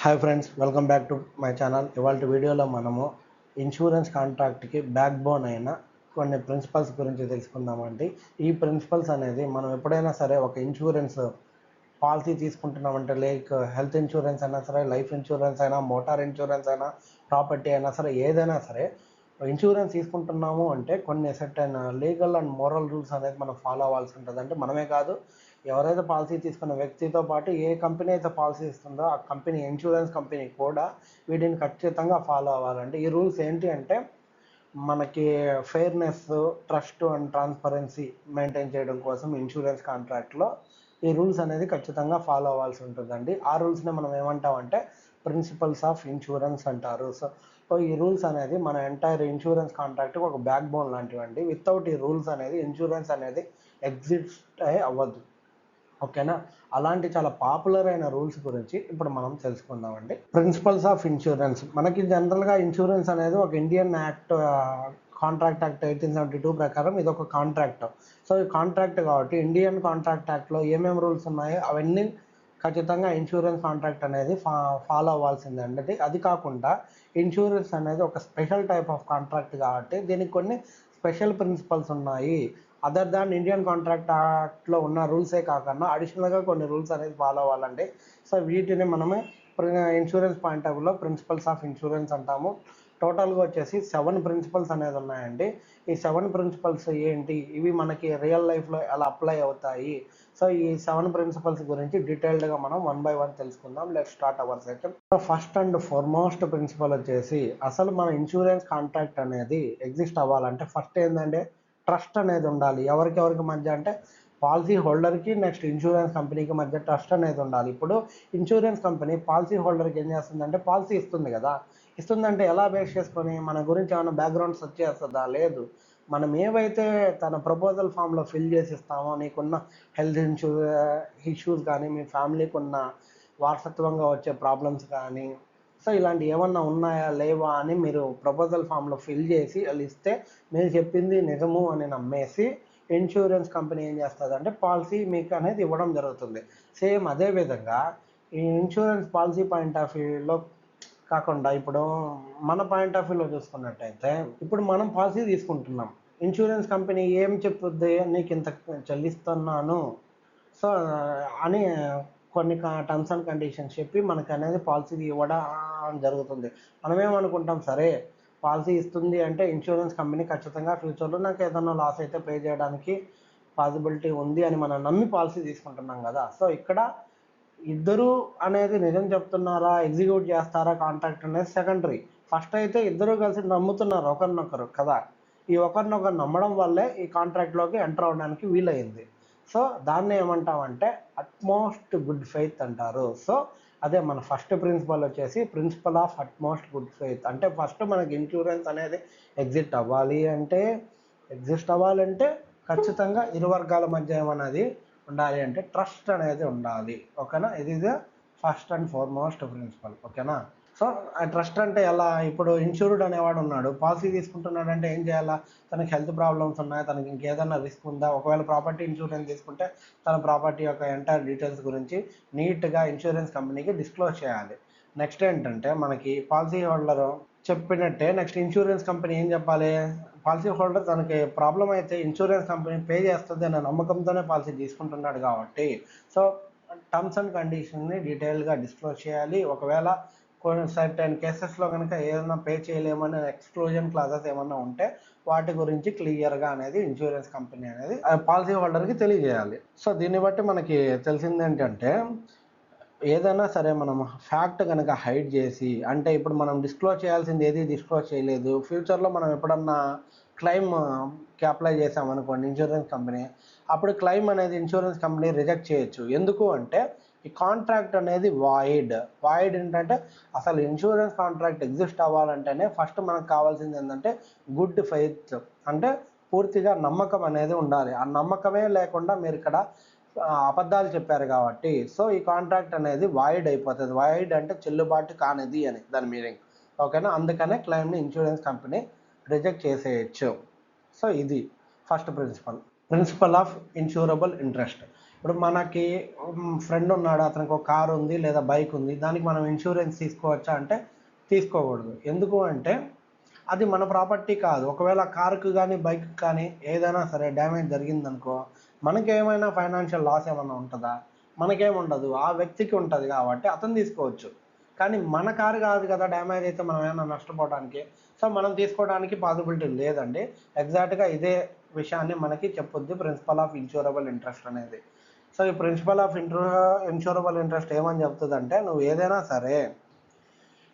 Hi friends, welcome back to my channel. ఇవాళ వీడియోలో మనము ఇన్సూరెన్స్ కాంట్రాక్ట్కి బ్యాక్ బోన్ అయిన కొన్ని ప్రిన్సిపల్స్ గురించి తెలుసుకుందామండి. ఈ ప్రిన్సిపల్స్ అనేది మనం ఎప్పుడైనా సరే ఒక ఇన్సూరెన్స్ పాలసీ తీసుకుంటున్నామంటే, లైక్ హెల్త్ ఇన్సూరెన్స్ అయినా సరే, లైఫ్ ఇన్సూరెన్స్ అయినా, మోటార్ ఇన్సూరెన్స్ అయినా, ప్రాపర్టీ అయినా సరే, ఏదైనా సరే ఇన్సూరెన్స్ తీసుకుంటున్నాము అంటే కొన్ని సెట్ అయిన లీగల్ అండ్ మోరల్ రూల్స్ అనేది మనం ఫాలో అవ్వాల్సి ఉంటుంది. అంటే మనమే కాదు, ఎవరైతే పాలసీ తీసుకున్న వ్యక్తితో పాటు ఏ కంపెనీ అయితే పాలసీ ఇస్తుందో ఆ కంపెనీ, ఇన్సూరెన్స్ కంపెనీ కూడా వీటిని ఖచ్చితంగా ఫాలో అవ్వాలండి. ఈ రూల్స్ ఏంటి అంటే మనకి fairness, trust and transparency maintain చేయడం కోసం ఇన్సూరెన్స్ కాంట్రాక్ట్లో ఈ రూల్స్ అనేది ఖచ్చితంగా ఫాలో అవ్వాల్సి ఉంటుందండి. ఆ రూల్స్ని మనం ఏమంటామంటే ప్రిన్సిపల్స్ ఆఫ్ ఇన్సూరెన్స్ అంటారు. సో ఈ రూల్స్ అనేది మన ఎంటైర్ ఇన్సూరెన్స్ కాంట్రాక్ట్కి ఒక బ్యాక్ బోన్ లాంటివండి. వితౌట్ ఈ రూల్స్ అనేది ఇన్సూరెన్స్ అనేది ఎగ్జిస్ట్ అవ్వదు. ఓకేనా? అలాంటి చాలా పాపులర్ అయిన రూల్స్ గురించి ఇప్పుడు మనం తెలుసుకుందామండి. Principles of insurance. మనకి జనరల్గా ఇన్సూరెన్స్ అనేది ఒక ఇండియన్ యాక్ట్, కాంట్రాక్ట్ యాక్ట్ 1872 ప్రకారం ఇది ఒక కాంట్రాక్ట్. సో ఈ కాంట్రాక్ట్ కాబట్టి ఇండియన్ కాంట్రాక్ట్ యాక్ట్లో ఏమేమి రూల్స్ ఉన్నాయో అవన్నీ ఖచ్చితంగా ఇన్సూరెన్స్ కాంట్రాక్ట్ అనేది ఫాలో అవ్వాల్సిందే అండి. అది కాకుండా ఇన్సూరెన్స్ అనేది ఒక స్పెషల్ టైప్ ఆఫ్ కాంట్రాక్ట్ కాబట్టి దీనికి కొన్ని స్పెషల్ ప్రిన్సిపల్స్ ఉన్నాయి. అదర్ దాన్ ఇండియన్ కాంట్రాక్ట్ యాక్ట్లో ఉన్న రూల్సే కాకుండా అడిషనల్గా కొన్ని రూల్స్ అనేది ఫాలో అవ్వాలండి. సో వీటిని మనమే ఇన్సూరెన్స్ పాయింట్ ఆఫ్ వ్యూలో ప్రిన్సిపల్స్ ఆఫ్ ఇన్సూరెన్స్ అంటాము. టోటల్గా వచ్చేసి 7 ప్రిన్సిపల్స్ అనేది ఉన్నాయండి. ఈ 7 ప్రిన్సిపల్స్ ఏంటి, ఇవి మనకి రియల్ లైఫ్లో ఎలా అప్లై అవుతాయి, సో ఈ 7 ప్రిన్సిపల్స్ గురించి డీటెయిల్డ్గా మనం 1 by 1 తెలుసుకుందాం. Let start our session. First and foremost principle వచ్చేసి, అసలు మన ఇన్సూరెన్స్ కాంట్రాక్ట్ అనేది ఎగ్జిస్ట్ అవ్వాలంటే ఫస్ట్ ఏంటంటే ట్రస్ట్ అనేది ఉండాలి. ఎవరికి మధ్య అంటే పాలసీ హోల్డర్కి నెక్స్ట్ ఇన్సూరెన్స్ కంపెనీకి మధ్య ట్రస్ట్ అనేది ఉండాలి. ఇప్పుడు ఇన్సూరెన్స్ కంపెనీ పాలసీ హోల్డర్కి ఏం చేస్తుందంటే పాలసీ ఇస్తుంది కదా, ఇస్తుందంటే ఎలా బేస్ చేసుకొని మన గురించి ఏమైనా బ్యాక్గ్రౌండ్ సెర్చ్ చేస్తుందా? లేదు. మనం ఏవైతే తన ప్రపోజల్ ఫామ్లో ఫిల్ చేసి ఇస్తామో, నీకున్న హెల్త్ ఇష్యూస్ కానీ, మీ ఫ్యామిలీకి ఉన్న వారసత్వంగా వచ్చే ప్రాబ్లమ్స్ కానీ, సో ఇలాంటి ఏమన్నా ఉన్నాయా లేవా అని మీరు ప్రపోజల్ ఫామ్లో ఫిల్ చేసి వాళ్ళు ఇస్తే మీరు చెప్పింది నిజము అని నమ్మేసి ఇన్సూరెన్స్ కంపెనీ ఏం చేస్తుంది అంటే పాలసీ మీకు అనేది ఇవ్వడం జరుగుతుంది. సేమ్ అదేవిధంగా ఈ ఇన్సూరెన్స్ పాలసీ పాయింట్ ఆఫ్ వ్యూలో కాకుండా ఇప్పుడు మన పాయింట్ ఆఫ్ వ్యూలో చూసుకున్నట్టయితే, ఇప్పుడు మనం పాలసీ తీసుకుంటున్నాం, ఇన్సూరెన్స్ కంపెనీ ఏం చెప్పుద్ది, నీకు ఇంత చెల్లిస్తున్నాను సో అని కొన్ని టర్మ్స్ అండ్ కండిషన్స్ చెప్పి మనకు అనేది పాలసీ ఇవ్వడం జరుగుతుంది. మనమేమనుకుంటాం, సరే పాలసీ ఇస్తుంది అంటే ఇన్సూరెన్స్ కంపెనీ ఖచ్చితంగా ఫ్యూచర్లో నాకు ఏదైనా లాస్ అయితే పే చేయడానికి పాసిబిలిటీ ఉంది అని మనం నమ్మి పాలసీ తీసుకుంటున్నాం కదా. సో ఇక్కడ ఇద్దరు అనేది నిజం చెప్తున్నారా, ఎగ్జిక్యూట్ చేస్తారా కాంట్రాక్ట్ అనేది సెకండరీ. ఫస్ట్ అయితే ఇద్దరు కలిసి నమ్ముతున్నారు ఒకరినొకరు కదా. ఈ ఒకరినొకరు నమ్మడం వల్లే ఈ కాంట్రాక్ట్లోకి ఎంటర్ అవ్వడానికి వీలైంది. సో దాన్ని ఏమంటామంటే అట్మోస్ట్ గుడ్ ఫెయిత్ అంటారు. సో అదే మన ఫస్ట్ ప్రిన్సిపల్ వచ్చేసి principle of utmost good faith. అంటే ఫస్ట్ మనకి ఇన్సూరెన్స్ అనేది ఎగ్జిస్ట్ అవ్వాలంటే ఖచ్చితంగా ఇరు వర్గాల మధ్య ఏమన్నది ఉండాలి అంటే ట్రస్ట్ అనేది ఉండాలి. ఓకేనా? ఇది ఫస్ట్ అండ్ ఫార్మోస్ట్ ప్రిన్సిపల్. ఓకేనా? సో ఆ ట్రస్ట్ అంటే ఎలా, ఇప్పుడు ఇన్సూర్డ్ అనేవాడు ఉన్నాడు, పాలసీ తీసుకుంటున్నాడు అంటే ఏం చేయాలా, తనకి హెల్త్ ప్రాబ్లమ్స్ ఉన్నాయా, తనకి ఇంకేదైనా రిస్క్ ఉందా, ఒకవేళ ప్రాపర్టీ ఇన్సూరెన్స్ తీసుకుంటే తన ప్రాపర్టీ యొక్క ఎంటైర్ డీటెయిల్స్ గురించి నీట్గా ఇన్సూరెన్స్ కంపెనీకి డిస్క్లోజ్ చేయాలి. నెక్స్ట్ ఏంటంటే మనకి పాలసీ హోల్డర్ చెప్పినట్టే నెక్స్ట్ ఇన్సూరెన్స్ కంపెనీ ఏం చెప్పాలి, పాలసీ హోల్డర్ తనకి ప్రాబ్లం అయితే ఇన్సూరెన్స్ కంపెనీ పే చేస్తుంది అనే నమ్మకంతోనే పాలసీ తీసుకుంటున్నాడు కాబట్టి సో టర్మ్స్ అండ్ కండిషన్ని డీటెయిల్గా డిస్క్లోజ్ చేయాలి. ఒకవేళ కొన్ని సర్టెన్ కేసెస్లో కనుక ఏదైనా పే చేయలేమని ఎక్స్క్లూజన్ క్లాజెస్ ఏమన్నా ఉంటే వాటి గురించి క్లియర్గా అనేది ఇన్సూరెన్స్ కంపెనీ అనేది పాలసీ హోల్డర్కి తెలియజేయాలి. సో దీన్ని బట్టి మనకి తెలిసింది ఏంటంటే, ఏదైనా సరే మనం ఫ్యాక్ట్ కనుక హైడ్ చేసి, అంటే ఇప్పుడు మనం డిస్క్లోజ్ చేయాల్సింది ఏది డిస్క్లోజ్ చేయలేదు, ఫ్యూచర్లో మనం ఎప్పుడన్నా క్లెయిమ్కి అప్లై చేసామనుకోండి ఇన్సూరెన్స్ కంపెనీ, అప్పుడు క్లెయిమ్ అనేది ఇన్సూరెన్స్ కంపెనీ రిజెక్ట్ చేయొచ్చు. ఎందుకు అంటే ఈ కాంట్రాక్ట్ అనేది వాయిడ్ ఏంటంటే, అసలు ఇన్సూరెన్స్ కాంట్రాక్ట్ ఎగ్జిస్ట్ అవ్వాలంటేనే ఫస్ట్ మనకు కావాల్సింది ఏంటంటే గుడ్ ఫెయిత్, అంటే పూర్తిగా నమ్మకం అనేది ఉండాలి. ఆ నమ్మకమే లేకుండా మీరు ఇక్కడ అబద్ధాలు చెప్పారు కాబట్టి సో ఈ కాంట్రాక్ట్ అనేది వాయిడ్ అయిపోతుంది. వాయిడ్ అంటే చెల్లుబాటు కానిది అని దాని మీనింగ్. ఓకేనా? అందుకనే క్లెయిమ్ని ఇన్సూరెన్స్ కంపెనీ రిజెక్ట్ చేసేయచ్చు. సో ఇది first principle of insurable interest. ఇప్పుడు మనకి ఫ్రెండ్ ఉన్నాడు, అతనికి ఒక కారు ఉంది లేదా బైక్ ఉంది, దానికి మనం ఇన్సూరెన్స్ తీసుకోవచ్చా అంటే తీసుకోకూడదు. ఎందుకు అంటే అది మన ప్రాపర్టీ కాదు. ఒకవేళ కారుకి కానీ బైక్ కానీ ఏదైనా సరే డ్యామేజ్ జరిగిందనుకో, మనకేమైనా ఫైనాన్షియల్ లాస్ ఏమన్నా ఉంటుందా? మనకేముండదు, ఆ వ్యక్తికి ఉంటుంది కాబట్టి అతను తీసుకోవచ్చు. కానీ మన కారు కాదు కదా డ్యామేజ్ అయితే మనం ఏమైనా నష్టపోవడానికి. సో మనం తీసుకోవడానికి పాసిబిలిటీ లేదండి. ఎగ్జాక్ట్గా ఇదే విషయాన్ని మనకి చెప్పుద్ది ప్రిన్సిపల్ ఆఫ్ ఇన్సూరబుల్ ఇంట్రెస్ట్ అనేది. సో ఈ ప్రిన్సిపల్ ఆఫ్ ఇన్సూరబుల్ ఇంట్రెస్ట్ ఏమని చెప్తుందంటే, నువ్వు ఏదైనా సరే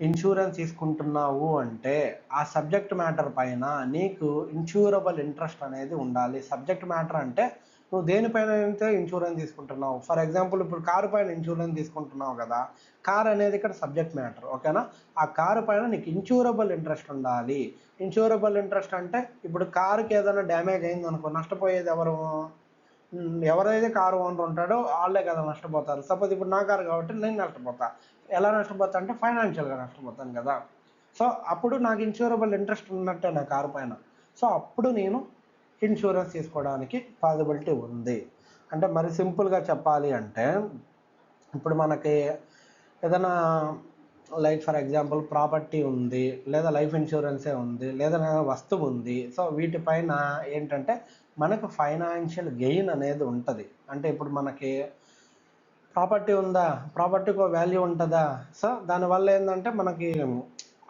ఇన్సూరెన్స్ తీసుకుంటున్నావు అంటే ఆ సబ్జెక్ట్ మ్యాటర్ పైన నీకు ఇన్సూరబుల్ ఇంట్రెస్ట్ అనేది ఉండాలి. సబ్జెక్ట్ మ్యాటర్ అంటే నువ్వు దేనిపైన అయితే ఇన్సూరెన్స్ తీసుకుంటున్నావు. ఫర్ ఎగ్జాంపుల్ ఇప్పుడు కారు పైన ఇన్సూరెన్స్ తీసుకుంటున్నావు కదా, కార్ అనేది ఇక్కడ సబ్జెక్ట్ మ్యాటర్, ఓకేనా. ఆ కారు పైన నీకు ఇన్సూరబుల్ ఇంట్రెస్ట్ ఉండాలి. ఇన్సూరబుల్ ఇంట్రెస్ట్ అంటే ఇప్పుడు కారుకి ఏదైనా డ్యామేజ్ అయింది అనుకో, నష్టపోయేది ఎవరు? ఎవరైతే కారు ఓనర్ ఉంటాడో వాళ్ళే కదా నష్టపోతారు. సపోజ్ ఇప్పుడు నా కారు కాబట్టి నేను నష్టపోతా. ఎలా నష్టపోతా అంటే ఫైనాన్షియల్గా నష్టపోతాను కదా. సో అప్పుడు నాకు ఇన్సూరబుల్ ఇంట్రెస్ట్ ఉన్నట్టే నా కారు పైన. సో అప్పుడు నేను ఇన్సూరెన్స్ తీసుకోవడానికి పాసిబిలిటీ ఉంది. అంటే మరి సింపుల్గా చెప్పాలి అంటే, ఇప్పుడు మనకి ఏదైనా లైక్ ఫర్ ఎగ్జాంపుల్ ప్రాపర్టీ ఉంది, లేదా లైఫ్ ఇన్సూరెన్సే ఉంది, లేదా వస్తువు ఉంది. సో వీటిపైన ఏంటంటే మనకు ఫైనాన్షియల్ గెయిన్ అనేది ఉంటుంది. అంటే ఇప్పుడు మనకి ప్రాపర్టీ ఉందా, ప్రాపర్టీకి ఒక వాల్యూ ఉంటుందా. సో దానివల్ల ఏంటంటే మనకి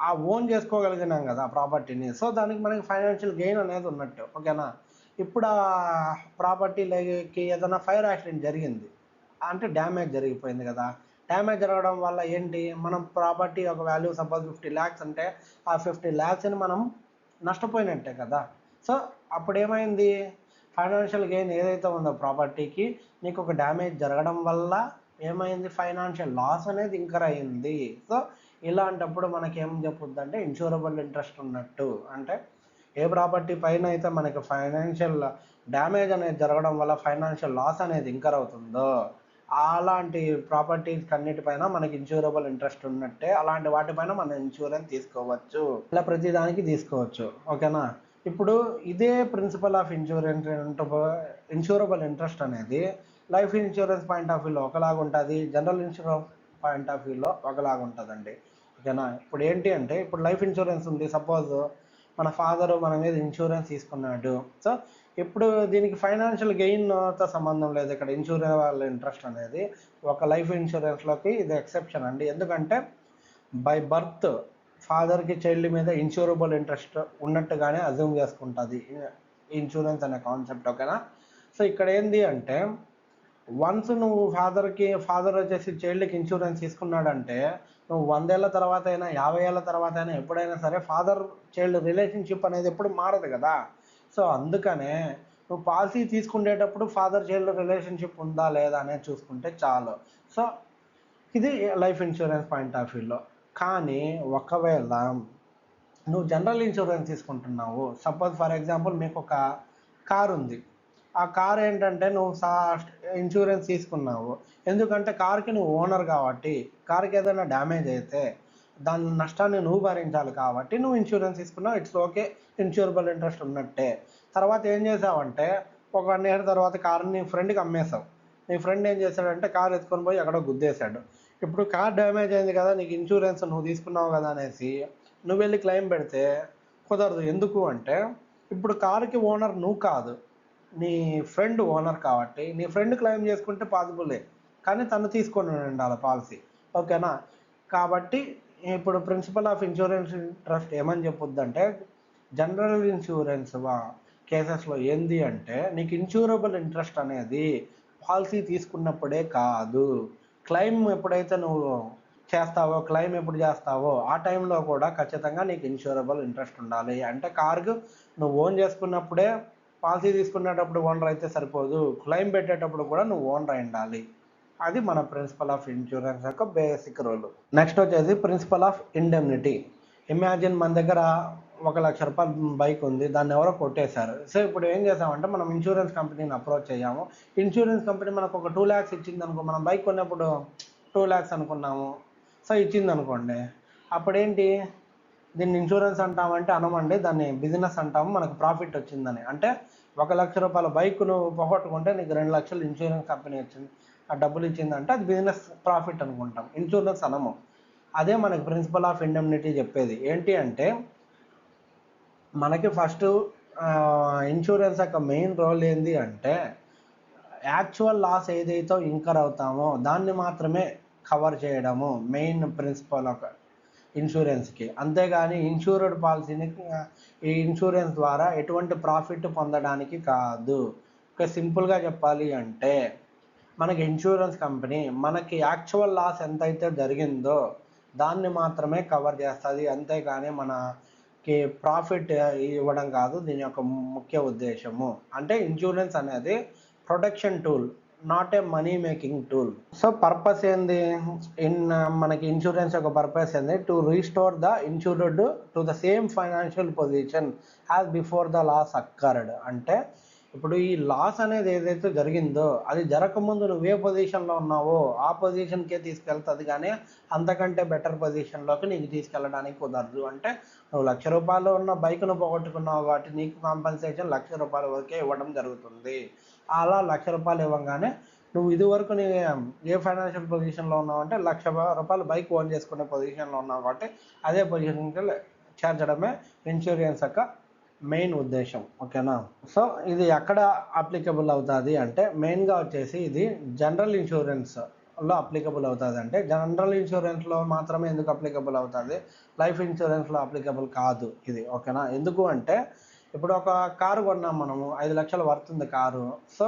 ఆ ఓన్ చేసుకోగలిగినాం కదా ఆ ప్రాపర్టీని. సో దానికి మనకి ఫైనాన్షియల్ గెయిన్ అనేది ఉన్నట్టు, ఓకేనా. ఇప్పుడు ఆ ప్రాపర్టీకి ఏదైనా ఫైర్ యాక్సిడెంట్ జరిగింది అంటే డ్యామేజ్ జరిగిపోయింది కదా. డ్యామేజ్ జరగడం వల్ల ఏంటి, మనం ప్రాపర్టీ ఒక వాల్యూ సపోజ్ 50 lakhs అంటే ఆ 50 lakhsని మనం నష్టపోయినట్టే కదా. సో అప్పుడు ఏమైంది, ఫైనాన్షియల్ గెయిన్ ఏదైతే ఉందో ప్రాపర్టీకి నీకు ఒక డ్యామేజ్ జరగడం వల్ల ఏమైంది, ఫైనాన్షియల్ లాస్ అనేది ఇంకర్ అయింది. సో ఇలాంటప్పుడు మనకి ఏం చెప్పుద్ది అంటే ఇన్సూరబుల్ ఇంట్రెస్ట్ ఉన్నట్టు. అంటే ఏ ప్రాపర్టీ పైన అయితే మనకి ఫైనాన్షియల్ డ్యామేజ్ అనేది జరగడం వల్ల ఫైనాన్షియల్ లాస్ అనేది ఇంకర్ అవుతుందో అలాంటి ప్రాపర్టీస్ అన్నిటిపైన మనకి ఇన్సూరబుల్ ఇంట్రెస్ట్ ఉన్నట్టే. అలాంటి వాటిపైన మనం ఇన్సూరెన్స్ తీసుకోవచ్చు, ఇలా ప్రతిదానికి తీసుకోవచ్చు, ఓకేనా. ఇప్పుడు ఇదే ప్రిన్సిపల్ ఆఫ్ ఇన్సూరబుల్ ఇంట్రెస్ట్ అనేది లైఫ్ ఇన్సూరెన్స్ పాయింట్ ఆఫ్ వ్యూలో ఒకలాగా ఉంటుంది, జనరల్ ఇన్సూరెన్స్ పాయింట్ ఆఫ్ వ్యూలో ఒకలాగా ఉంటుందండి, ఓకేనా. ఇప్పుడు ఏంటి అంటే, ఇప్పుడు లైఫ్ ఇన్సూరెన్స్ ఉంది, సపోజ్ మన ఫాదరు మన మీద ఇన్సూరెన్స్ తీసుకున్నాడు. సో ఇప్పుడు దీనికి ఫైనాన్షియల్ గెయిన్తో సంబంధం లేదు. ఇక్కడ ఇన్సూరబుల్ ఇంట్రెస్ట్ అనేది ఒక లైఫ్ ఇన్సూరెన్స్లోకి ఇది ఎక్సెప్షన్ అండి. ఎందుకంటే బై బర్త్ ఫాదర్కి చైల్డ్ మీద ఇన్సూరబుల్ ఇంట్రెస్ట్ ఉన్నట్టుగానే అజ్యూమ్ చేసుకుంటుంది ఇన్సూరెన్స్ అనే కాన్సెప్ట్, ఓకేనా. సో ఇక్కడ ఏంది అంటే, వన్స్ నువ్వు ఫాదర్ వచ్చేసి చైల్డ్కి ఇన్సూరెన్స్ తీసుకున్నాడంటే నువ్వు 100 ఏళ్ళ తర్వాత అయినా 50 ఏళ్ళ తర్వాత అయినా ఎప్పుడైనా సరే ఫాదర్ చైల్డ్ రిలేషన్షిప్ అనేది ఎప్పుడు మారదు కదా. సో అందుకనే నువ్వు పాలసీ తీసుకునేటప్పుడు ఫాదర్ చైల్డ్ రిలేషన్షిప్ ఉందా లేదా అనేది చూసుకుంటే చాలు. సో ఇది లైఫ్ ఇన్సూరెన్స్ పాయింట్ ఆఫ్ వ్యూలో. కానీ ఒకవేళ నువ్వు జనరల్ ఇన్సూరెన్స్ తీసుకుంటున్నావు, సపోజ్ ఫర్ ఎగ్జాంపుల్ మీకు ఒక కార్ ఉంది, ఆ కార్ ఏంటంటే నువ్వు ఇన్సూరెన్స్ తీసుకున్నావు ఎందుకంటే కార్కి నువ్వు ఓనర్ కాబట్టి, కార్కి ఏదైనా డ్యామేజ్ అయితే దాని నష్టాన్ని నువ్వు భరించాలి కాబట్టి నువ్వు ఇన్సూరెన్స్ తీసుకున్నావు, ఇట్స్ ఓకే, ఇన్సూరబుల్ ఇంట్రెస్ట్ ఉన్నట్టే. తర్వాత ఏం చేసావంటే ఒక 1 year తర్వాత కార్ని నీ ఫ్రెండ్కి అమ్మేశావు. నీ ఫ్రెండ్ ఏం చేశాడంటే కార్ ఎత్తుకొని పోయి ఎక్కడో గుద్దేశాడు. ఇప్పుడు కార్ డ్యామేజ్ అయింది కదా, నీకు ఇన్సూరెన్స్ నువ్వు తీసుకున్నావు కదా అనేసి నువ్వు వెళ్ళి క్లెయిమ్ పెడితే కుదరదు. ఎందుకు అంటే ఇప్పుడు కారుకి ఓనర్ నువ్వు కాదు, నీ ఫ్రెండ్ ఓనర్ కాబట్టి నీ ఫ్రెండ్ క్లెయిమ్ చేసుకుంటే పాసిబులే, కానీ తను తీసుకొని ఉండాలి పాలసీ, ఓకేనా. కాబట్టి ఇప్పుడు ప్రిన్సిపల్ ఆఫ్ ఇన్సూరెన్స్ ట్రస్ట్ ఏమని చెప్పుద్దంటే, జనరల్ ఇన్సూరెన్స్ కేసెస్లో ఏంది అంటే నీకు ఇన్సూరబుల్ ఇంట్రెస్ట్ అనేది పాలసీ తీసుకున్నప్పుడే కాదు, క్లెయిమ్ ఎప్పుడైతే నువ్వు చేస్తావో, క్లెయిమ్ ఎప్పుడు చేస్తావో ఆ టైంలో కూడా ఖచ్చితంగా నీకు ఇన్సూరబుల్ ఇంట్రెస్ట్ ఉండాలి. అంటే కార్కు నువ్వు ఓన్ చేసుకున్నప్పుడే, పాలసీ తీసుకునేటప్పుడు ఓనర్ అయితే సరిపోదు, క్లెయిమ్ పెట్టేటప్పుడు కూడా నువ్వు ఓనర్ అయి ఉండాలి. అది మన ప్రిన్సిపల్ ఆఫ్ ఇన్సూరెన్స్ యొక్క బేసిక్ రూల్. నెక్స్ట్ వచ్చేసి ప్రిన్సిపల్ ఆఫ్ ఇండెమ్నిటీ. ఇమాజిన్ మన దగ్గర 1,00,000 రూపాయల బైక్ ఉంది, దాన్ని ఎవరో కొట్టేశారు. సో ఇప్పుడు ఏం చేసామంటే మనం ఇన్సూరెన్స్ కంపెనీని అప్రోచ్ అయ్యాము. ఇన్సూరెన్స్ కంపెనీ మనకు ఒక 2 lakhs ఇచ్చింది అనుకో, మనం బైక్ కొన్నప్పుడు 2 lakhs అనుకున్నాము, సో ఇచ్చింది అనుకోండి, అప్పుడేంటి దీన్ని ఇన్సూరెన్స్ అంటామంటే అనమండి, దాన్ని బిజినెస్ అంటాము. మనకు ప్రాఫిట్ వచ్చిందని అంటే 1,00,000 రూపాయల బైక్ నువ్వు పోగొట్టుకుంటే నీకు 2,00,000 ఇన్సూరెన్స్ కంపెనీ వచ్చింది, ఆ డబ్బులు ఇచ్చిందంటే అది బిజినెస్ ప్రాఫిట్ అనుకుంటాం, ఇన్సూరెన్స్ అనము. అదే మనకి ప్రిన్సిపల్ ఆఫ్ ఇండెమ్నిటీ చెప్పేది ఏంటి అంటే, మనకి ఫస్ట్ ఇన్సూరెన్స్ యొక్క మెయిన్ రోల్ ఏంటి అంటే యాక్చువల్ లాస్ ఏదైతే ఇంకర్ అవుతామో దాన్ని మాత్రమే కవర్ చేయడము మెయిన్ ప్రిన్సిపల్ ఆఫ్ ఇన్సూరెన్స్కి. అంతేగాని ఇన్సూర్డ్ పాలసీని ఈ ఇన్సూరెన్స్ ద్వారా ఎటువంటి ప్రాఫిట్ పొందడానికి కాదు. ఒక సింపుల్గా చెప్పాలి అంటే మనకి ఇన్సూరెన్స్ కంపెనీ మనకి యాక్చువల్ లాస్ ఎంతైతే జరిగిందో దాన్ని మాత్రమే కవర్ చేస్తుంది, అంతేగాని మనకి ప్రాఫిట్ ఇవ్వడం కాదు దీని యొక్క ముఖ్య ఉద్దేశము. అంటే ఇన్సూరెన్స్ అనేది protection tool, not a money making tool. So purpose ఏంది మనకి ఇన్సూరెన్స్ యొక్క పర్పస్ ఏంది, to restore the insured to the same financial position as before the loss occurred. అంటే ఇప్పుడు ఈ లాస్ అనేది ఏదైతే జరిగిందో అది జరగకముందు నువ్వు ఏ పొజిషన్లో ఉన్నావో ఆ పొజిషన్కే తీసుకెళ్తుంది, కానీ అంతకంటే బెటర్ పొజిషన్లోకి నీకు తీసుకెళ్ళడానికి కుదరదు. అంటే నువ్వు 1,00,000 రూపాయలు ఉన్న బైక్ను పోగొట్టుకున్నావు కాబట్టి నీకు కాంపెన్సేషన్ 1,00,000 రూపాయల వరకే ఇవ్వడం జరుగుతుంది. అలా 1,00,000 రూపాయలు ఇవ్వగానే నువ్వు ఇదివరకు నీ ఏ ఫైనాన్షియల్ పొజిషన్లో ఉన్నావు అంటే 1,00,000 రూపాయలు బైక్ ఓన్ చేసుకునే పొజిషన్లో ఉన్నావు కాబట్టి అదే పొజిషన్కి చేర్చడమే ఇన్సూరెన్స్ యొక్క మెయిన్ ఉద్దేశం. ఓకేనా. సో ఇది ఎక్కడ అప్లికబుల్ అవుతుంది అంటే మెయిన్గా వచ్చేసి ఇది జనరల్ ఇన్సూరెన్స్లో అప్లికబుల్ అవుతుంది. అంటే జనరల్ ఇన్సూరెన్స్లో మాత్రమే ఎందుకు అప్లికబుల్ అవుతుంది, లైఫ్ ఇన్సూరెన్స్లో అప్లికబుల్ కాదు ఇది. ఓకేనా. ఎందుకు అంటే ఇప్పుడు ఒక కారు కొన్నాం మనము, 5,00,000 పడుతుంది కారు. సో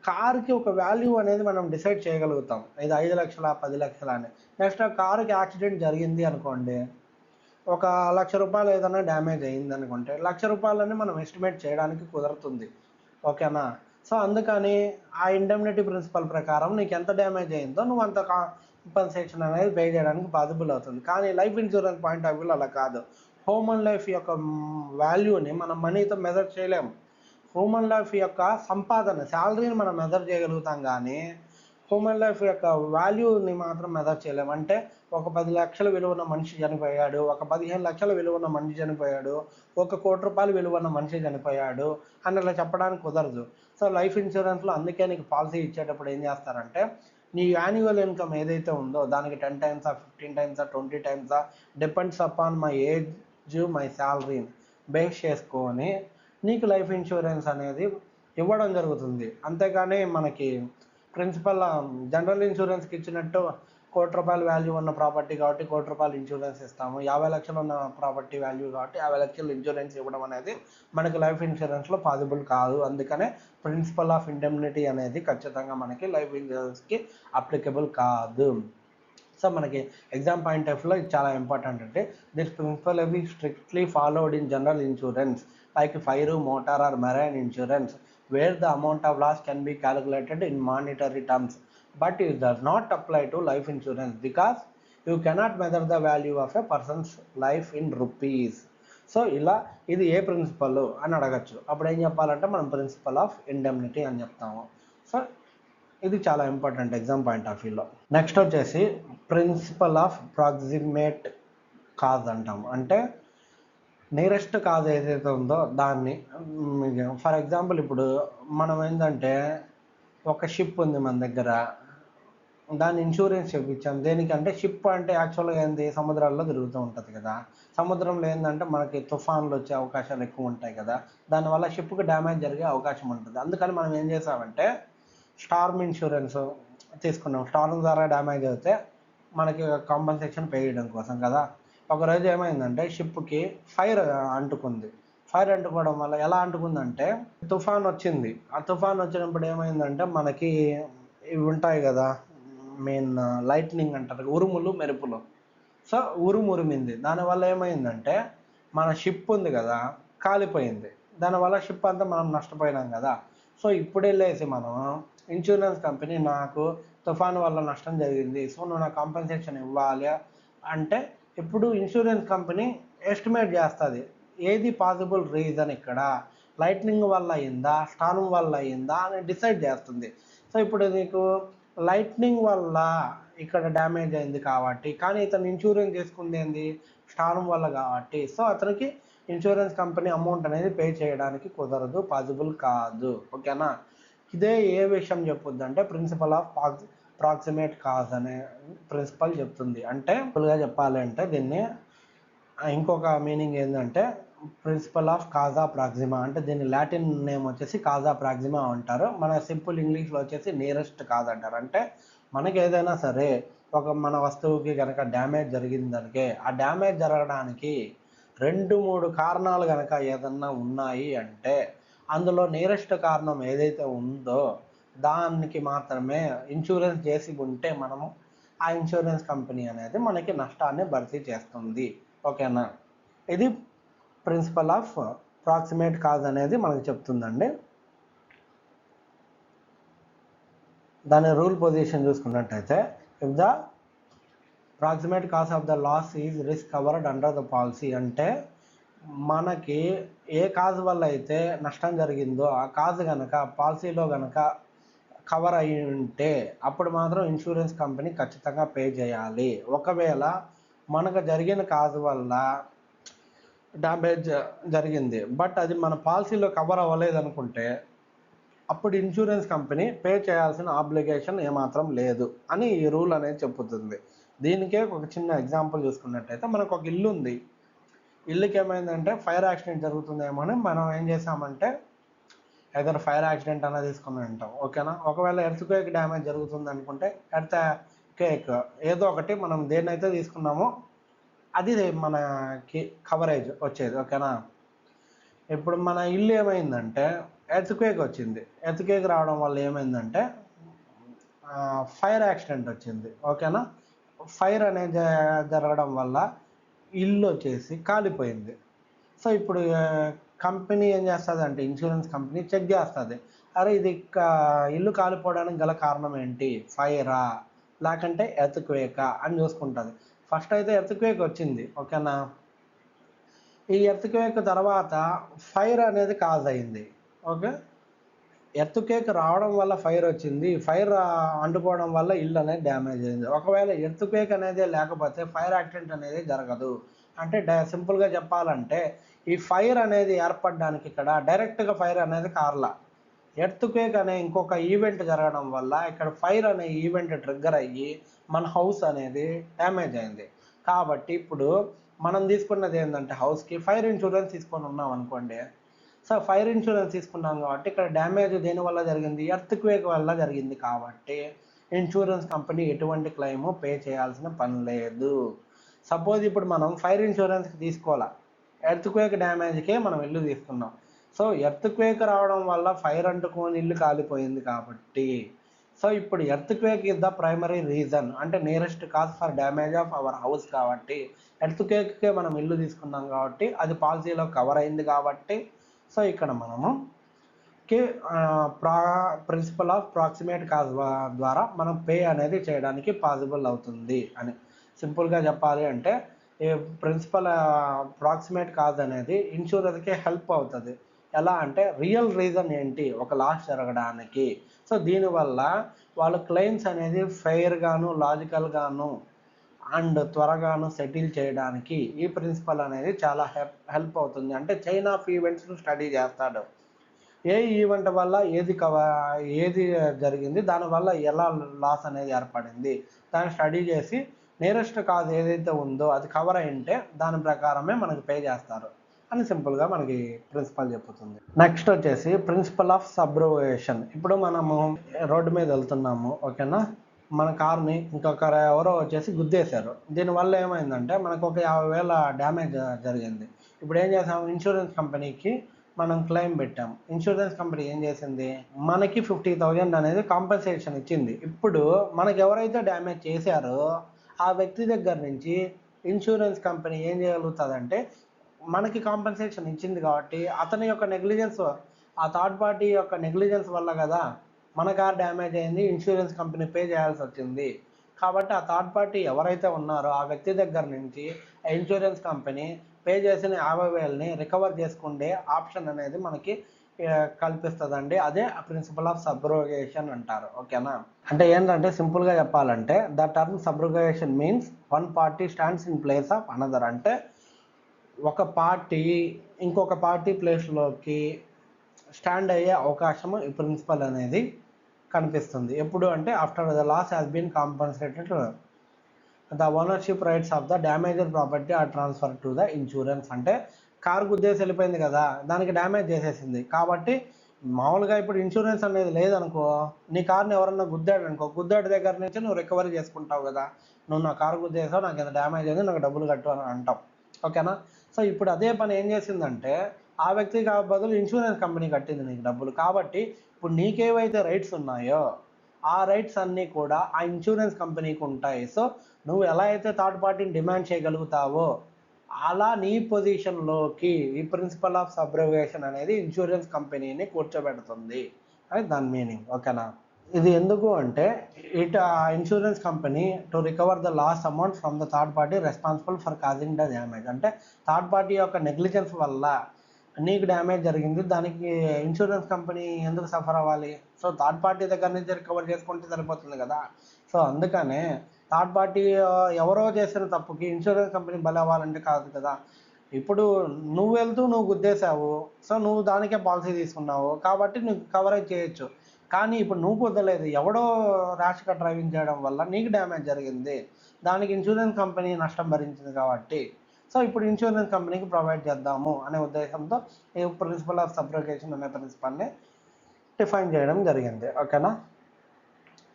కారుకి ఒక వాల్యూ అనేది మనం డిసైడ్ చేయగలుగుతాం, ఇది 5,00,000 10,00,000 అని. నెక్స్ట్ ఆ కారుకి యాక్సిడెంట్ జరిగింది అనుకోండి, ఒక 1,00,000 రూపాయలు ఏదైనా డ్యామేజ్ అయింది అనుకుంటే 1,00,000 రూపాయలని మనం ఎస్టిమేట్ చేయడానికి కుదురుతుంది. ఓకేనా. సో అందుకని ఆ ఇండెమ్నిటీ ప్రిన్సిపల్ ప్రకారం నీకు ఎంత డ్యామేజ్ అయిందో నువ్వు అంత కాంపన్సేషన్ అనేది పే చేయడానికి పాసిబుల్ అవుతుంది. కానీ లైఫ్ ఇన్సూరెన్స్ పాయింట్ ఆఫ్ వ్యూలో అలా కాదు. హ్యూమన్ లైఫ్ యొక్క వాల్యూని మనం మనీతో మెజర్ చేయలేము. హ్యూమన్ లైఫ్ యొక్క సంపాదన శాలరీని మనం మెజర్ చేయగలుగుతాం, కానీ హ్యూమన్ లైఫ్ యొక్క వాల్యూని మాత్రం మెజర్ చేయలేము. అంటే ఒక 10 లక్షల విలువన్న మనిషి చనిపోయాడు, ఒక 15 లక్షల విలువన్న మనిషి చనిపోయాడు, 1,00,00,000 రూపాయలు విలువన్న మనిషి చనిపోయాడు అని అలా చెప్పడానికి కుదరదు. సో లైఫ్ ఇన్సూరెన్స్లో అందుకే నీకు పాలసీ ఇచ్చేటప్పుడు ఏం చేస్తారంటే నీ యాన్యువల్ ఇన్కమ్ ఏదైతే ఉందో దానికి 10 టైమ్సా 15 టైమ్సా 20 టైమ్సా depends upon my age my శాలరీని బేస్ చేసుకొని నీకు లైఫ్ ఇన్సూరెన్స్ అనేది ఇవ్వడం జరుగుతుంది. అంతేగాని మనకి ప్రిన్సిపల్ జనరల్ ఇన్సూరెన్స్కి ఇచ్చినట్టు 1,00,00,000 రూపాయల వాల్యూ ఉన్న ప్రాపర్టీ కాబట్టి 1,00,00,000 రూపాయలు ఇన్సూరెన్స్ ఇస్తాము, 50 లక్షలు ఉన్న ప్రాపర్టీ వాల్యూ కాబట్టి 50 లక్షలు ఇన్సూరెన్స్ ఇవ్వడం అనేది మనకి లైఫ్ ఇన్సూరెన్స్లో పాసిబుల్ కాదు. అందుకనే ప్రిన్సిపల్ ఆఫ్ ఇండెమ్నిటీ అనేది ఖచ్చితంగా మనకి లైఫ్ ఇన్సూరెన్స్కి అప్లికబుల్ కాదు. సో మనకి ఎగ్జామ్ పాయింట్ ఆఫ్ వ్యూలో ఇది చాలా ఇంపార్టెంట్. అంటే this principle is strictly followed in general insurance like fire, motor or marine insurance, where the amount of loss can be calculated in monetary terms, but it does not apply to life insurance because you cannot measure the value of a person's life in rupees. So ఇలా ఇది ఏ principal అని అడగచ్చు, అప్పుడు ఏం చెప్పాలంటే మనం principal of indemnity అని చెప్తాము. సో ఇది చాలా ఇంపార్టెంట్ ఎగ్జామ్ పాయింట్ ఆఫ్ వ్యూలో. నెక్స్ట్ వచ్చేసి ప్రిన్సిపల్ ఆఫ్ ప్రాక్సిమేట్ కాజ్ అంటాము. అంటే నియరెస్ట్ కాజ్ ఏదైతే ఉందో దాన్ని, ఫర్ ఎగ్జాంపుల్ ఇప్పుడు మనం ఏంటంటే ఒక షిప్ ఉంది మన దగ్గర, దాన్ని ఇన్సూరెన్స్ చేయించాం. దేనికంటే షిప్ అంటే యాక్చువల్గా ఏంది సముద్రాల్లో తిరుగుతూ ఉంటుంది కదా, సముద్రంలో ఏంటంటే మనకి తుఫాన్లు వచ్చే అవకాశాలు ఎక్కువ ఉంటాయి కదా, దానివల్ల షిప్కి డ్యామేజ్ జరిగే అవకాశం ఉంటుంది. అందుకని మనం ఏం చేసామంటే స్టార్మ్ ఇన్సూరెన్స్ తీసుకున్నాం. స్టార్మ్ ద్వారా డ్యామేజ్ అయితే మనకి కాంపన్సేషన్ పే చేయడం కోసం కదా. ఒకరోజు ఏమైందంటే షిప్కి ఫైర్ అంటుకుంది. ఫైర్ అంటుకోవడం వల్ల ఎలా అంటుకుందంటే తుఫాన్ వచ్చింది. ఆ తుఫాన్ వచ్చినప్పుడు ఏమైందంటే మనకి ఇవి ఉంటాయి కదా, మెయిన్ లైట్నింగ్ అంటారు, ఉరుములు మెరుపులు. సో ఉరిమింది. దానివల్ల ఏమైందంటే మన షిప్ ఉంది కదా కాలిపోయింది. దానివల్ల షిప్ అంతా మనం నష్టపోయినాం కదా. సో ఇప్పుడు వెళ్ళేసి మనం ఇన్సూరెన్స్ కంపెనీ నాకు తుఫాను వల్ల నష్టం జరిగింది, సో నువ్వు నాకు కాంపెన్సేషన్ ఇవ్వాలి అంటే ఇప్పుడు ఇన్సూరెన్స్ కంపెనీ ఎస్టిమేట్ చేస్తుంది ఏది పాసిబుల్ రీజన్, ఇక్కడ లైట్నింగ్ వల్ల అయిందా స్టార్మ్ వల్ల అయిందా అని డిసైడ్ చేస్తుంది. సో ఇప్పుడు నీకు లైట్నింగ్ వల్ల ఇక్కడ డ్యామేజ్ అయింది కాబట్టి, కానీ ఇతను ఇన్సూరెన్స్ చేసుకుంది ఏంది స్టార్మ్ వల్ల కాబట్టి, సో అతనికి ఇన్సూరెన్స్ కంపెనీ అమౌంట్ అనేది పే చేయడానికి కుదరదు, పాసిబుల్ కాదు. ఓకేనా? ఇదే ఏ విషయం చెప్పుద్ది అంటే ప్రిన్సిపల్ ఆఫ్ ప్రాక్సిమేట్ కాజ్ అనే ప్రిన్సిపల్ చెప్తుంది. అంటే సింపుల్గా చెప్పాలంటే దీన్ని ఇంకొక మీనింగ్ ఏంటంటే ప్రిన్సిపల్ ఆఫ్ కాజా ప్రాక్సిమా, అంటే దీని లాటిన్ నేమ్ వచ్చేసి కాజా ప్రాక్సిమా అంటారు. మన సింపుల్ ఇంగ్లీష్లో వచ్చేసి నియరెస్ట్ కాజ్ అంటారు. అంటే మనకి ఏదైనా సరే మన వస్తువుకి కనుక డ్యామేజ్ జరిగిందనికే ఆ డ్యామేజ్ జరగడానికి 2-3 కారణాలు కనుక ఏదన్నా ఉన్నాయి అంటే అందులో నియరెస్ట్ కారణం ఏదైతే ఉందో దానికి మాత్రమే ఇన్సూరెన్స్ చేసి ఉంటే మనము ఆ ఇన్సూరెన్స్ కంపెనీ అనేది మనకి నష్టాన్ని భర్తీ చేస్తుంది. ఓకేనా? ఇది ప్రిన్సిపల్ ఆఫ్ ప్రాక్సిమేట్ కాజ్ అనేది మనకు చెప్తుందండి. దాని రూల్ పొజిషన్ చూసుకున్నట్టయితే, if the proximate cause of the loss is risk covered under the policy, అంటే మనకి ఏ కాజ్ వల్ల అయితే నష్టం జరిగిందో ఆ కాజ్ కనుక పాలసీలో కనుక కవర్ అయి ఉంటే అప్పుడు మాత్రం ఇన్సూరెన్స్ కంపెనీ ఖచ్చితంగా పే చేయాలి. ఒకవేళ మనకు జరిగిన కాజ్ వల్ల డ్యామేజ్ జరిగింది బట్ అది మన పాలసీలో కవర్ అవ్వలేదు అనుకుంటే అప్పుడు ఇన్సూరెన్స్ కంపెనీ పే చేయాల్సిన ఆబ్లిగేషన్ ఏమాత్రం లేదు అని ఈ రూల్ అనేది చెప్పుతుంది. దీనికే ఒక చిన్న ఎగ్జాంపుల్ చూసుకున్నట్టయితే, మనకు ఒక ఇల్లు ఉంది. ఇల్లుకి ఏమైందంటే ఫైర్ యాక్సిడెంట్ జరుగుతుందేమో అని మనం ఏం చేసామంటే ఏదైనా ఫైర్ యాక్సిడెంట్ అలా తీసుకుని ఉంటాం. ఓకేనా? ఒకవేళ ఎర్త్క్వేక్ డ్యామేజ్ జరుగుతుంది అనుకుంటే ఎర్త్క్వేక్ ఏదో ఒకటి మనం దేన్నైతే తీసుకున్నామో అది మనకి కవరేజ్ వచ్చేది. ఓకేనా? ఇప్పుడు మన ఇల్లు ఏమైందంటే ఎర్త్క్వేక్ వచ్చింది. ఎర్త్క్వేక్ రావడం వల్ల ఏమైందంటే ఫైర్ యాక్సిడెంట్ వచ్చింది. ఓకేనా? ఫైర్ అనేది జరగడం వల్ల ఇల్లు వచ్చేసి కాలిపోయింది. సో ఇప్పుడు కంపెనీ ఏం చేస్తుంది అంటే ఇన్సూరెన్స్ కంపెనీ చెక్ చేస్తుంది. అరే ఇది ఇల్లు కాలిపోవడానికి గల కారణం ఏంటి, ఫైరా లేకంటే ఎర్త్క్వేకా అని చూసుకుంటుంది. ఫస్ట్ అయితే ఎర్త్క్వేక్ వచ్చింది. ఓకేనా? ఈ ఎర్త్క్వేక్ తర్వాత ఫైర్ అనేది కాజ్ అయింది. ఓకే, ఎర్త్క్వేక్ రావడం వల్ల ఫైర్ వచ్చింది, ఫైర్ అంటుకోవడం వల్ల ఇల్లు అనేది డ్యామేజ్ అయింది. ఒకవేళ ఎర్త్క్వేక్ అనేది లేకపోతే ఫైర్ యాక్సిడెంట్ అనేది జరగదు. అంటే సింపుల్గా చెప్పాలంటే ఈ ఫైర్ అనేది ఏర్పడడానికి ఇక్కడ డైరెక్ట్గా ఫైర్ అనేది కార్లా, ఎర్త్క్వేక్ అనే ఇంకొక ఈవెంట్ జరగడం వల్ల ఇక్కడ ఫైర్ అనే ఈవెంట్ ట్రిగ్గర్ అయ్యి మన హౌస్ అనేది డ్యామేజ్ అయింది. కాబట్టి ఇప్పుడు మనం తీసుకున్నది ఏంటంటే హౌస్కి ఫైర్ ఇన్సూరెన్స్ తీసుకొని ఉన్నాం అనుకోండి. సో ఫైర్ ఇన్సూరెన్స్ తీసుకున్నాం కాబట్టి ఇక్కడ డ్యామేజ్ దేనివల్ల జరిగింది, ఎర్త్క్వేక్ వల్ల జరిగింది. కాబట్టి ఇన్సూరెన్స్ కంపెనీ ఎటువంటి క్లెయిమ్ పే చేయాల్సిన పని లేదు. సపోజ్ ఇప్పుడు మనం ఫైర్ ఇన్సూరెన్స్కి తీసుకోవాలా, ఎర్త్క్వేక్ డ్యామేజ్కే మనం ఇల్లు తీసుకున్నాం. సో ఎర్త్క్వేక్ రావడం వల్ల ఫైర్ అంటుకొని ఇల్లు కాలిపోయింది కాబట్టి, సో ఇప్పుడు earthquake is the primary reason, అంటే nearest cause for damage of our house. కాబట్టి ఎర్త్క్వేక్కే మనం ఇల్లు తీసుకున్నాం కాబట్టి అది పాలసీలో కవర్ అయింది. కాబట్టి సో ఇక్కడ మనము ప్రిన్సిపల్ ఆఫ్ ప్రాక్సిమేట్ కాజ్ ద్వారా మనం పే అనేది చేయడానికి పాసిబుల్ అవుతుంది అని సింపుల్గా చెప్పాలి. అంటే ఈ ప్రిన్సిపల్ ప్రాక్సిమేట్ కాజ్ అనేది ఇన్సూరెన్స్కి హెల్ప్ అవుతుంది. ఎలా అంటే రియల్ రీజన్ ఏంటి ఒక లాస్ జరగడానికి, సో దీనివల్ల వాళ్ళ క్లెయిమ్స్ అనేది ఫెయిర్గాను లాజికల్గాను అండ్ త్వరగాను సెటిల్ చేయడానికి ఈ ప్రిన్సిపల్ అనేది చాలా హెల్ప్ అవుతుంది. అంటే చైన్ ఆఫ్ ఈవెంట్స్ను స్టడీ చేస్తాడు. ఏ ఈవెంట్ వల్ల ఏది జరిగింది, దానివల్ల ఎలా లాస్ అనేది ఏర్పడింది, దాన్ని స్టడీ చేసి నియరెస్ట్ కాజ్ ఏదైతే ఉందో అది కవర్ అయింటే దాని ప్రకారమే మనకి పే చేస్తారు అని సింపుల్గా మనకి ప్రిన్సిపల్ చెప్పుతుంది. నెక్స్ట్ వచ్చేసి ప్రిన్సిపల్ ఆఫ్ సబ్రోగేషన్. ఇప్పుడు మనము రోడ్డు మీద వెళ్తున్నాము. ఓకేనా? మన కార్ని ఇంకొకరు ఎవరో వచ్చేసి గుద్దేశారు. దీనివల్ల ఏమైందంటే మనకు ఒక 50,000 డ్యామేజ్ జరిగింది. ఇప్పుడు ఏం చేసాము, ఇన్సూరెన్స్ కంపెనీకి మనం క్లెయిమ్ పెట్టాం. ఇన్సూరెన్స్ కంపెనీ ఏం చేసింది, మనకి 50,000 అనేది కాంపెన్సేషన్ ఇచ్చింది. ఇప్పుడు మనకి ఎవరైతే డ్యామేజ్ చేశారో ఆ వ్యక్తి దగ్గర నుంచి ఇన్సూరెన్స్ కంపెనీ ఏం చేయగలుగుతుందంటే మనకి కాంపెన్సేషన్ ఇచ్చింది కాబట్టి అతని యొక్క నెగ్లిజెన్స్, ఆ థర్డ్ పార్టీ యొక్క నెగ్లిజెన్స్ వల్ల కదా మన కార్ డ్యామేజ్ అయింది, ఇన్సూరెన్స్ కంపెనీ పే చేయాల్సి వచ్చింది. కాబట్టి ఆ థర్డ్ పార్టీ ఎవరైతే ఉన్నారో ఆ వ్యక్తి దగ్గర నుంచి ఇన్సూరెన్స్ కంపెనీ పే చేసిన 50,000ని రికవర్ చేసుకునే ఆప్షన్ అనేది మనకి కల్పిస్తుందండి. అదే ప్రిన్సిపల్ ఆఫ్ సబ్రోగేషన్ అంటారు. ఓకేనా? అంటే ఏంటంటే సింపుల్గా చెప్పాలంటే the term subrogation means one party stands in place of another. అంటే ఒక పార్టీ ఇంకొక పార్టీ ప్లేస్లోకి స్టాండ్ అయ్యే అవకాశము ఈ ప్రిన్సిపల్ అనేది కనిపిస్తుంది. ఎప్పుడు అంటే after the loss has been compensated the ownership rights of the damaged property are transfer to the insurance. అంటే కారు గుద్దేసి వెళ్ళిపోయింది కదా, దానికి డ్యామేజ్ చేసేసింది కాబట్టి మామూలుగా ఇప్పుడు ఇన్సూరెన్స్ అనేది లేదనుకో, నీ కార్ని ఎవరన్నా గుద్దాడు అనుకో, గుద్దాడి దగ్గర నుంచి నువ్వు రికవరీ చేసుకుంటావు కదా, నువ్వు నా కారు గుద్దేసావు, నాకు ఎంత డ్యామేజ్ అయింది, నాకు డబ్బులు కట్టు అని అంటావు. ఓకేనా? సో ఇప్పుడు అదే పని ఏం చేసిందంటే ఆ వ్యక్తికి బదులు ఇన్సూరెన్స్ కంపెనీ కట్టింది నీకు డబ్బులు. కాబట్టి ఇప్పుడు నీకేవైతే రైట్స్ ఉన్నాయో ఆ రైట్స్ అన్నీ కూడా ఆ ఇన్సూరెన్స్ కంపెనీకి ఉంటాయి. సో నువ్వు ఎలా అయితే థర్డ్ పార్టీని డిమాండ్ చేయగలుగుతావో అలా నీ పొజిషన్లోకి ఈ ప్రిన్సిపల్ ఆఫ్ సబ్రోగేషన్ అనేది ఇన్సూరెన్స్ కంపెనీని కూర్చోబెడుతుంది అని దాని మీనింగ్. ఓకేనా? ఇది ఎందుకు అంటే insurance company to recover the loss amount from the third party responsible for causing the damage. అంటే థర్డ్ పార్టీ యొక్క నెగ్లిజెన్స్ వల్ల నీకు డ్యామేజ్ జరిగింది, దానికి ఇన్సూరెన్స్ కంపెనీ ఎందుకు సఫర్ అవ్వాలి? సో థర్డ్ పార్టీ దగ్గర నుంచి రికవర్ చేసుకుంటే సరిపోతుంది కదా. సో అందుకనే థర్డ్ పార్టీ ఎవరో చేసిన తప్పుకి ఇన్సూరెన్స్ కంపెనీ బలి అవ్వాలంటే కాదు కదా. ఇప్పుడు నువ్వు వెళ్తూ నువ్వు గుద్దేశావు, సో నువ్వు దానికే పాలసీ తీసుకున్నావు కాబట్టి నువ్వు కవరేజ్ చేయొచ్చు. కానీ ఇప్పుడు నువ్వు కుదరలేదు, ఎవడో ర్యాష్గా డ్రైవింగ్ చేయడం వల్ల నీకు డ్యామేజ్ జరిగింది, దానికి ఇన్సూరెన్స్ కంపెనీ నష్టం భరించింది కాబట్టి సో ఇప్పుడు ఇన్సూరెన్స్ కంపెనీకి ప్రొవైడ్ చేద్దాము అనే ఉద్దేశంతో ఈ ప్రిన్సిపల్ ఆఫ్ సబ్రోగేషన్ అనే ప్రిన్సిపల్ని డిఫైన్ చేయడం జరిగింది. ఓకేనా?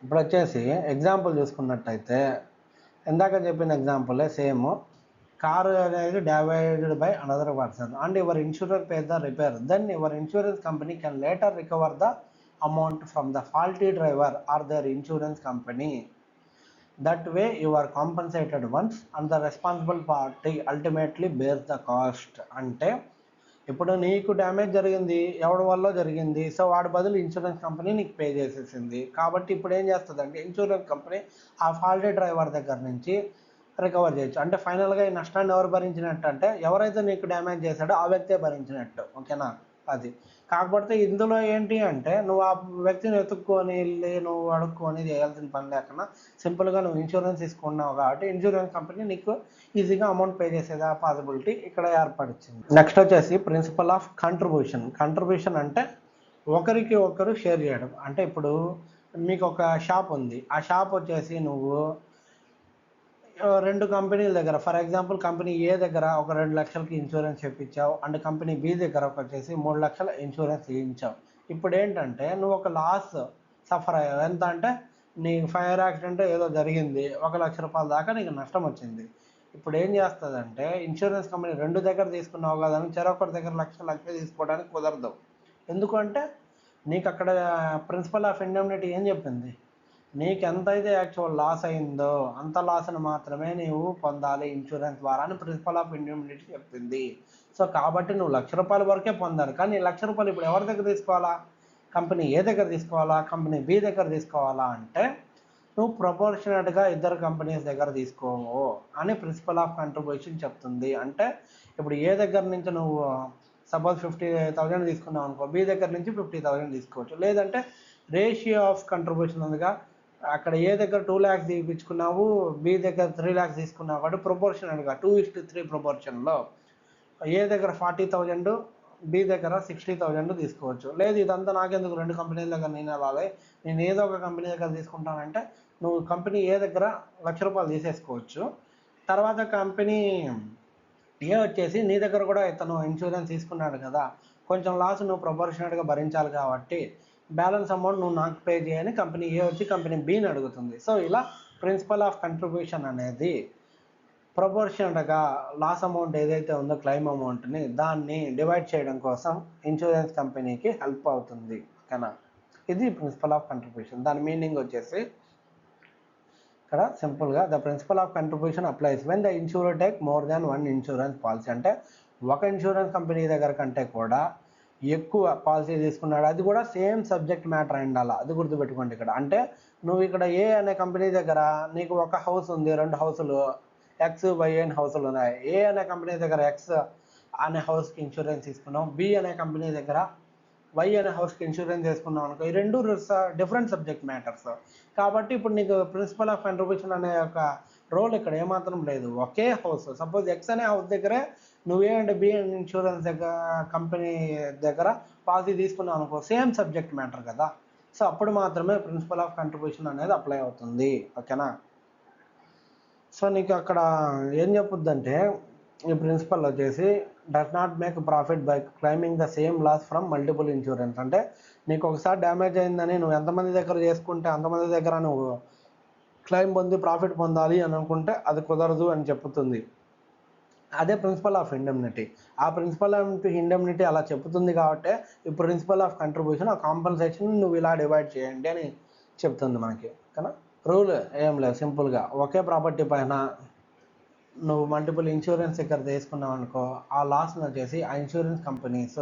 ఇప్పుడు వచ్చేసి ఎగ్జాంపుల్ చూసుకున్నట్టయితే ఇందాక చెప్పిన ఎగ్జాంపులే సేమ్. కారు అనేది damaged by another person and your insurance pay the repair, then your insurance company can later recover the amount from the faulty driver or their insurance company. That way you are compensated once and the responsible party ultimately bears the cost. అంటే ఇప్పుడు నీకు damage జరిగింది, ఎవడి వల్ల జరిగింది, so వాడి బదులు insurance company నీకు పే చేసేసింది. కాబట్టి ఇప్పుడు ఏం చేస్తుందంటే ఇన్సూరెన్స్ కంపెనీ ఆ ఫాల్టీ డ్రైవర్ దగ్గర నుంచి రికవర్ చేయొచ్చు. అంటే ఫైనల్గా ఈ నష్టాన్ని ఎవరు భరించినట్టు అంటే ఎవరైతే నీకు డ్యామేజ్ చేశాడో ఆ వ్యక్తే భరించినట్టు. ఓకేనా? అది కాకపోతే ఇందులో ఏంటి అంటే నువ్వు ఆ వ్యక్తిని వెతుక్కొని వెళ్ళి నువ్వు అడుక్కొని చేయాల్సిన పని లేకుండా సింపుల్గా నువ్వు ఇన్సూరెన్స్ తీసుకున్నావు కాబట్టి ఇన్సూరెన్స్ కంపెనీ నీకు ఈజీగా అమౌంట్ పే చేసేది పాసిబిలిటీ ఇక్కడ ఏర్పడిచ్చింది. నెక్స్ట్ వచ్చేసి ప్రిన్సిపల్ ఆఫ్ కంట్రిబ్యూషన్. కంట్రిబ్యూషన్ అంటే ఒకరికి ఒకరు షేర్ చేయడం. అంటే ఇప్పుడు మీకు ఒక షాప్ ఉంది, ఆ షాప్ వచ్చేసి నువ్వు రెండు కంపెనీల దగ్గర ఫర్ ఎగ్జాంపుల్ కంపెనీ ఏ దగ్గర ఒక 2 లక్షలకి ఇన్సూరెన్స్ చేయించావు అండ్ కంపెనీ బి దగ్గర వచ్చేసి 3 లక్షల ఇన్సూరెన్స్ చేయించావు. ఇప్పుడు ఏంటంటే నువ్వు ఒక లాస్ సఫర్ అయ్యావు. ఎంత అంటే నీకు ఫైర్ యాక్సిడెంట్ ఏదో జరిగింది, 1 లక్ష రూపాయల దాకా నీకు నష్టం వచ్చింది. ఇప్పుడు ఏం చేస్తుందంటే ఇన్సూరెన్స్ కంపెనీ రెండు దగ్గర తీసుకున్నావు కదా అని చెరొకరి దగ్గర లక్ష తీసుకోవడానికి కుదరదు. ఎందుకంటే నీకు అక్కడ ప్రిన్సిపల్ ఆఫ్ ఇండెమ్నిటీ ఏం చెప్పింది, నీకు ఎంతైతే యాక్చువల్ లాస్ అయిందో అంత లాస్ను మాత్రమే నీవు పొందాలి ఇన్సూరెన్స్ ద్వారా అని ప్రిన్సిపల్ ఆఫ్ ఇండెమ్నిటీ చెప్పింది. సో కాబట్టి నువ్వు ₹1,00,000 వరకే పొందాలి. కానీ ₹1,00,000 ఇప్పుడు ఎవరి దగ్గర తీసుకోవాలా? కంపెనీ ఏ దగ్గర తీసుకోవాలా, కంపెనీ బి దగ్గర తీసుకోవాలా అంటే నువ్వు ప్రపోర్షనేట్గా ఇద్దరు కంపెనీస్ దగ్గర తీసుకోవు అని ప్రిన్సిపల్ ఆఫ్ కంట్రిబ్యూషన్ చెప్తుంది. అంటే ఇప్పుడు ఏ దగ్గర నుంచి నువ్వు సపోజ్ 50,000 తీసుకున్నావు అనుకో, బి దగ్గర నుంచి 50,000 తీసుకోవచ్చు. లేదంటే రేషియో ఆఫ్ కంట్రిబ్యూషన్ ఉందిగా, అక్కడ ఏ దగ్గర 2 lakhs తీపించుకున్నావు, బి దగ్గర 3 lakhs తీసుకున్నావు కాబట్టి ప్రపోర్షనల్గా 2:3 ప్రపోర్షన్లో ఏ దగ్గర 40,000 బి దగ్గర 60,000 తీసుకోవచ్చు. లేదు ఇదంతా నాకెందుకు, రెండు కంపెనీల దగ్గర నేను వెళ్ళాలి, నేను ఏదో ఒక కంపెనీ దగ్గర తీసుకుంటానంటే నువ్వు కంపెనీ ఏ దగ్గర ₹1,00,000 తీసేసుకోవచ్చు. తర్వాత కంపెనీ ఏ వచ్చేసి నీ దగ్గర కూడా ఇతను ఇన్సూరెన్స్ తీసుకున్నాడు కదా, కొంచెం లాస్ నువ్వు ప్రపోర్షనేట్గా భరించాలి కాబట్టి బ్యాలెన్స్ అమౌంట్ నువ్వు నాకు పే చేయని కంపెనీ ఏ వచ్చి కంపెనీ బిని అడుగుతుంది. సో ఇలా ప్రిన్సిపల్ ఆఫ్ కంట్రిబ్యూషన్ అనేది ప్రపోర్షనట్గా లాస్ అమౌంట్ ఏదైతే ఉందో క్లెయిమ్ అమౌంట్ని దాన్ని డివైడ్ చేయడం కోసం ఇన్సూరెన్స్ కంపెనీకి హెల్ప్ అవుతుంది. ఓకేనా? ఇది ప్రిన్సిపల్ ఆఫ్ కంట్రిబ్యూషన్. దాని మీనింగ్ వచ్చేసి ఇక్కడ సింపుల్గా the principle of contribution applies when the insurer take more than one insurance policy. అంటే ఒక ఇన్సూరెన్స్ కంపెనీ దగ్గర కంటే కూడా ఎక్కువ పాలసీ తీసుకున్నాడు, అది కూడా సేమ్ సబ్జెక్ట్ మ్యాటర్ అయి ఉండాలి. అది గుర్తుపెట్టుకోండి ఇక్కడ. అంటే నువ్వు ఇక్కడ ఏ అనే కంపెనీ దగ్గర నీకు ఒక హౌస్ ఉంది, 2 హౌసులు ఎక్స్ వై అనే హౌసులు ఉన్నాయి. ఏ అనే కంపెనీ దగ్గర ఎక్స్ అనే హౌస్కి ఇన్సూరెన్స్ తీసుకున్నావు, బి అనే కంపెనీ దగ్గర వై అనే హౌస్కి ఇన్సూరెన్స్ చేసుకున్నాం అనుకో, ఈ రెండు డిఫరెంట్ సబ్జెక్ట్ మ్యాటర్స్. కాబట్టి ఇప్పుడు నీకు ప్రిన్సిపల్ ఆఫ్ కంట్రిబ్యూషన్ అనే ఒక రోల్ ఇక్కడ ఏమాత్రం లేదు. ఒకే హౌస్, సపోజ్ ఎక్స్ అనే హౌస్ దగ్గరే నువ్వు A and B and insurance దగ్గర కంపెనీ దగ్గర పాలసీ తీసుకున్నావు అనుకో, సేమ్ సబ్జెక్ట్ మ్యాటర్ కదా. సో అప్పుడు మాత్రమే ప్రిన్సిపల్ ఆఫ్ కంట్రిబ్యూషన్ అనేది అప్లై అవుతుంది. ఓకేనా. సో నీకు అక్కడ ఏం చెప్పుద్దంటే ఈ ప్రిన్సిపల్ వచ్చేసి does not make profit by claiming the same loss from multiple insurance. అంటే నీకు ఒకసారి డ్యామేజ్ అయిందని నువ్వు ఎంతమంది దగ్గర చేసుకుంటే అంతమంది దగ్గర నువ్వు క్లైమ్ పొంది ప్రాఫిట్ పొందాలి అని అనుకుంటే అది కుదరదు అని చెప్తుంది. అదే ప్రిన్సిపల్ ఆఫ్ ఇండెమ్నిటీ. ఆ ప్రిన్సిపల్ ఆఫ్ ఇండెమ్నిటీ అలా చెప్తుంది కాబట్టి ఈ ప్రిన్సిపల్ ఆఫ్ కంట్రిబ్యూషన్ ఆ కాంపన్సేషన్ నువ్వు ఇలా డివైడ్ చేయండి అని చెప్తుంది మనకి. ఓకేనా. రూల్ ఏం లేదు, సింపుల్గా ఒకే ప్రాపర్టీ పైన నువ్వు మల్టిపుల్ ఇన్సూరెన్స్ ఇక్కడ తీసుకున్నావు అనుకో, ఆ లాస్ని వచ్చేసి ఆ ఇన్సూరెన్స్ కంపెనీస్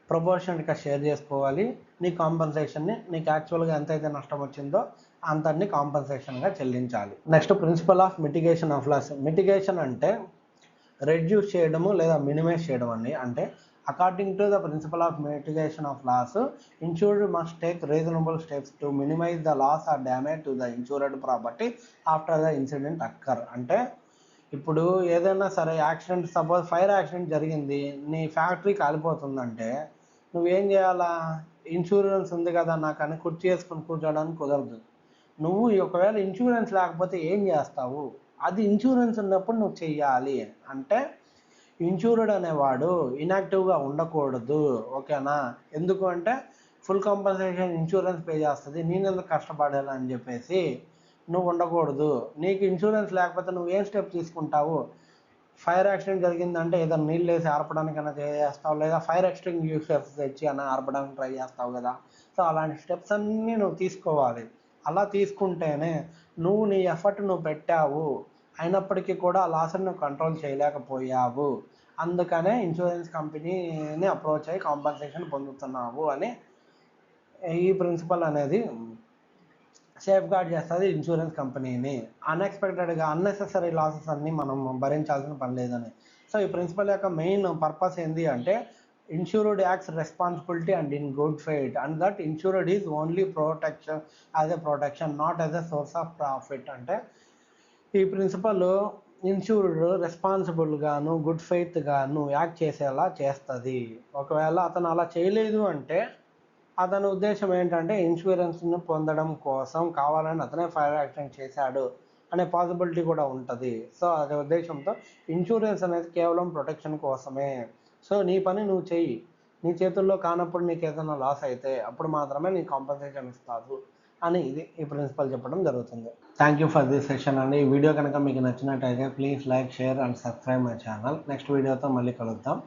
ప్రపోర్షనట్గా షేర్ చేసుకోవాలి. నీ కాంపన్సేషన్ని నీకు యాక్చువల్గా ఎంతైతే నష్టం వచ్చిందో అంతన్ని కాంపన్సేషన్గా చెల్లించాలి. Next principle of mitigation of loss. Mitigation అంటే రెడ్యూస్ చేయడము లేదా మినిమైజ్ చేయడం అండి. అంటే according to the principle of mitigation of loss, insured must take reasonable steps to minimise the loss or damage to the insured property after the incident occur. అంటే ఇప్పుడు ఏదైనా సరే యాక్సిడెంట్, సపోజ్ ఫైర్ యాక్సిడెంట్ జరిగింది, నీ factory కాలిపోతుందంటే నువ్వేం చేయాలా? Insurance ఉంది కదా నాకు అని కుర్చీ వేసుకొని కూర్చోడానికి కుదరదు. నువ్వు ఒకవేళ ఇన్సూరెన్స్ లేకపోతే ఏం చేస్తావు? అది ఇన్సూరెన్స్ ఉన్నప్పుడు నువ్వు చెయ్యాలి. అంటే ఇన్సూర్డ్ అనేవాడు ఇన్యాక్టివ్గా ఉండకూడదు. ఓకేనా. ఎందుకు అంటే ఫుల్ కాంపన్సేషన్ ఇన్సూరెన్స్ పే చేస్తుంది, నేను ఎందుకు కష్టపడాలని చెప్పేసి నువ్వు ఉండకూడదు. నీకు ఇన్సూరెన్స్ లేకపోతే నువ్వు ఏం స్టెప్ తీసుకుంటావు? ఫైర్ యాక్సిడెంట్ జరిగిందంటే ఏదైనా నీళ్ళు వేసి ఆర్పడానికైనా చేస్తావు, లేదా ఫైర్ ఎక్స్టింగ్విషర్స్ తెచ్చి అన్న ఆర్పడానికి ట్రై చేస్తావు కదా. సో అలాంటి స్టెప్స్ అన్నీ నువ్వు తీసుకోవాలి. అలా తీసుకుంటేనే నువ్వు నీ ఎఫర్ట్ నువ్వు పెట్టావు, అయినప్పటికీ కూడా ఆ లాస్ని నువ్వు కంట్రోల్ చేయలేకపోయావు, అందుకనే ఇన్సూరెన్స్ కంపెనీని అప్రోచ్ అయ్యి కాంపన్సేషన్ పొందుతున్నావు అని ఈ ప్రిన్సిపల్ అనేది సేఫ్ గార్డ్ చేస్తుంది ఇన్సూరెన్స్ కంపెనీని. అన్ఎక్స్పెక్టెడ్గా అన్నెసెసరీ లాసెస్ అన్నీ మనం భరించాల్సిన పని లేదని. సో ఈ ప్రిన్సిపల్ యొక్క మెయిన్ పర్పస్ ఏంటి అంటే insured acts responsibility and in good faith and that insured is only protection as a protection not as a source of profit. అంటే ఈ ప్రిన్సిపల్ ఇన్సూర్డ్ రెస్పాన్సిబుల్గాను గుడ్ ఫెయిత్గాను యాక్ట్ చేసేలా చేస్తుంది. ఒకవేళ అతను అలా చేయలేదు అంటే అతని ఉద్దేశం ఏంటంటే ఇన్సూరెన్స్ని పొందడం కోసం కావాలని అతనే ఫైర్ యాక్సిడెంట్ చేశాడు అనే పాసిబిలిటీ కూడా ఉంటుంది. సో అదే ఉద్దేశంతో ఇన్సూరెన్స్ అనేది కేవలం ప్రొటెక్షన్ కోసమే. సో నీ పని నువ్వు చెయ్యి, నీ చేతుల్లో కానప్పుడు నీకు ఏదైనా లాస్ అయితే అప్పుడు మాత్రమే నీకు కాంపన్సేషన్ ఇస్తాడు అని ఈ ప్రిన్సిపల్ చెప్పడం జరుగుతుంది. Thank you for this session అండి. ఈ వీడియో కనుక మీకు నచ్చినట్టయితే please like, share and subscribe my channel. Next వీడియోతో మళ్ళీ కలుద్దాం.